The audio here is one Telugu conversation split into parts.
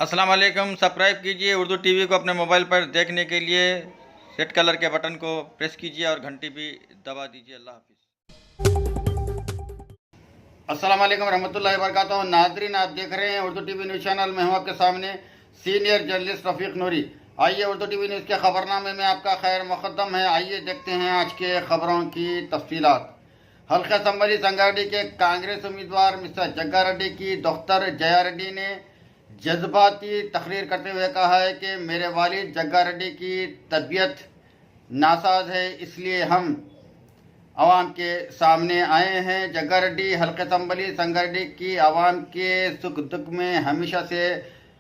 अस्सलाम वालेकुम। सब्सक्राइब कीजिए उर्दू टीवी को अपने मोबाइल पर देखने के लिए रेड कलर के बटन को प्रेस कीजिए और घंटी भी दबा दीजिए। अल्लाह हाफिज़। अस्सलाम वालेकुम रहमतुल्लाहि व बरकातहू। नाज़रीन, आप देख रहे हैं उर्दू टीवी न्यूज़ चैनल में। हूँ आपके सामने सीनियर जर्नलिस्ट रफ़ीक नूरी। आइए उर्दू टीवी न्यूज़ के खबरनामे में आपका खैर मुक़द्दम है। आइए देखते हैं आज के खबरों की तफसीलात। हल्का संबली संगारेड्डी के कांग्रेस उम्मीदवार मिस्टर जग्गा रेड्डी की डॉक्टर जया रेड्डी ने जज्बाती तकरीर करते हुए कहा है कि मेरे वालिद जग्गा रेड्डी की तबीयत नासाज है, इसलिए हम आवाम के सामने आए हैं। जग्गा रेड्डी हल्के संबली संगारेड्डी की आवाम के सुख दुख में हमेशा से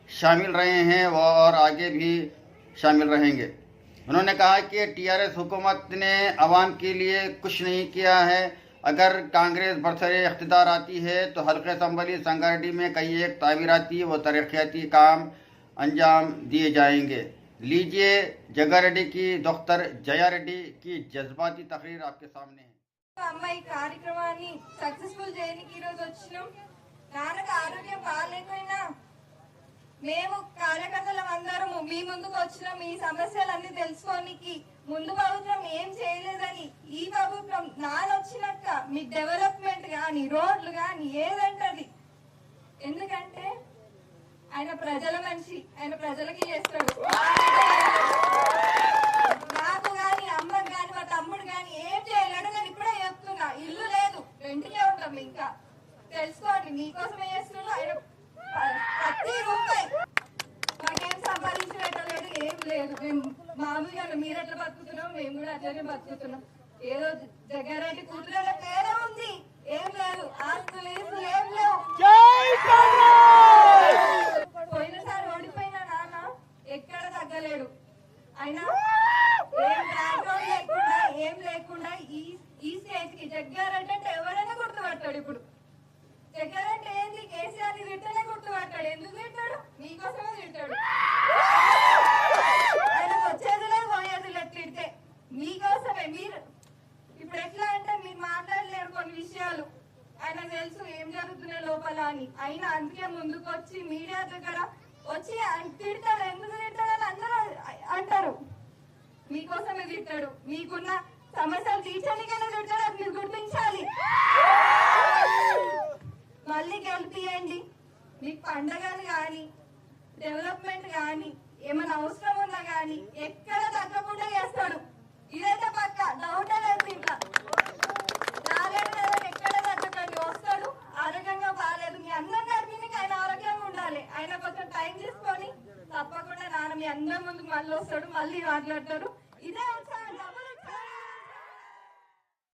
शामिल रहे हैं और आगे भी शामिल रहेंगे। उन्होंने कहा कि टीआरएस हुकूमत ने आवाम के लिए कुछ नहीं किया है। अगर कांग्रेस बरसरे इख्तिदार आती है तो हल्के संबली संगारेड्डी में कई एक तामीराती व तरक्याती काम अंजाम दिए जाएंगे। लीजिए जग्गा रेड्डी की डॉक्टर जया रेड्डी की जज्बाती तकरीर आपके सामने है। అమ్మాయి కార్యక్రమాన్ని సక్సెస్ఫుల్ చేయడానికి ఈ రోజు వచ్చినాం. నాన్నకు ఆరోగ్యం బాగాలేకపోయినా మేము కార్యకర్తలం అందరము మీ ముందుకు వచ్చినాం. ఈ సమస్యలన్నీ తెలుసుకోనికి ముందు ప్రభుత్వం ఏం చేయలేదని ఈ ప్రభుత్వం నానొచ్చినాక మీ డెవలప్మెంట్ గాని రోడ్లు గాని ఏదంటది. ఎందుకంటే ఆయన ప్రజల మనిషి, ఆయన ప్రజలకి చేస్తాడు. నాకు గాని అమ్మకి గాని మా తమ్ముడు గాని ఏం చేయలేడు. నేను ఇప్పుడే చెప్తున్నా, ఇల్లు లేదు, రెంట్కే ఉంటాం. ఇంకా తెలుసుకోండి, మీకోసమే చేస్తున్నా. ఆయన ప్రతి రూపాయి మాకేం సంపాదించలేడు, ఏం లేదు. మేము మామూలుగా మీరు ఎట్లా బతుకుతున్నాం మేము కూడా అట్లనే బతుకుతున్నాం. ఏదో జగ్గారెడ్డి కూతురు పేరే ఉంది, ఏం లేదు, ఆస్తులు ఏం లేవు. పోయినసారి ఓడిపోయిన నాన్న ఎక్కడ తగ్గలేడు. అయినా ఏం లేకుండా ఈ స్టేజ్ కి జగ్గారెడ్డి అంటే ఎవరైనా గుర్తుపడతాడు. ఇప్పుడు జగ్గారెడ్డి ఏంది, కేసీఆర్ ని తిట్టనే గుర్తుపడతాడు. ఎందుకు తిట్టాడు? మీకోసమే తిట్టాడు. ఆయనకు వచ్చేది లేదు, పోయేది లేదు. తిడితే మీకోసమే. మీరు ఇప్పుడు ఎట్లా అంటే మీరు మాట్లాడలేరు కొన్ని విషయాలు. ఆయన తెలుసు ఏం జరుగుతున్నాయి లోపల అని. అయినా అందుకే ముందుకు వచ్చి మీడియా దగ్గర వచ్చి తిడతాడు. ఎందుకు తిడతాడని అందరూ అంటారు. మీకోసమే తిట్టాడు. మీకున్న సమస్యలు తీర్చడానికైనా తిట్టాడు, అది మీరు గుర్తించాలి. మళ్ళీ గెలిపియండి. మీకు పండగలు కానీ డెవలప్మెంట్ కానీ ఏమైనా అవసరం ఉన్నా కానీ ఎక్కడ తగ్గకుండా చేస్తాడు. ఇదైతే పక్క, డౌటే లేదు దీంట్లో. రాలేడు కదా, ఎక్కడ తగ్గకండి. వస్తాడు. ఆరోగ్యంగా బాగాలేదు, మీ అందరి నడిపినికి ఆయన ఆరోగ్యంగా ఉండాలి. ఆయన కొంచెం టైం తీసుకొని తప్పకుండా నాన్న మీ అందరి ముందుకు మళ్ళీ వస్తాడు, మళ్ళీ మాట్లాడతాడు. ఇదే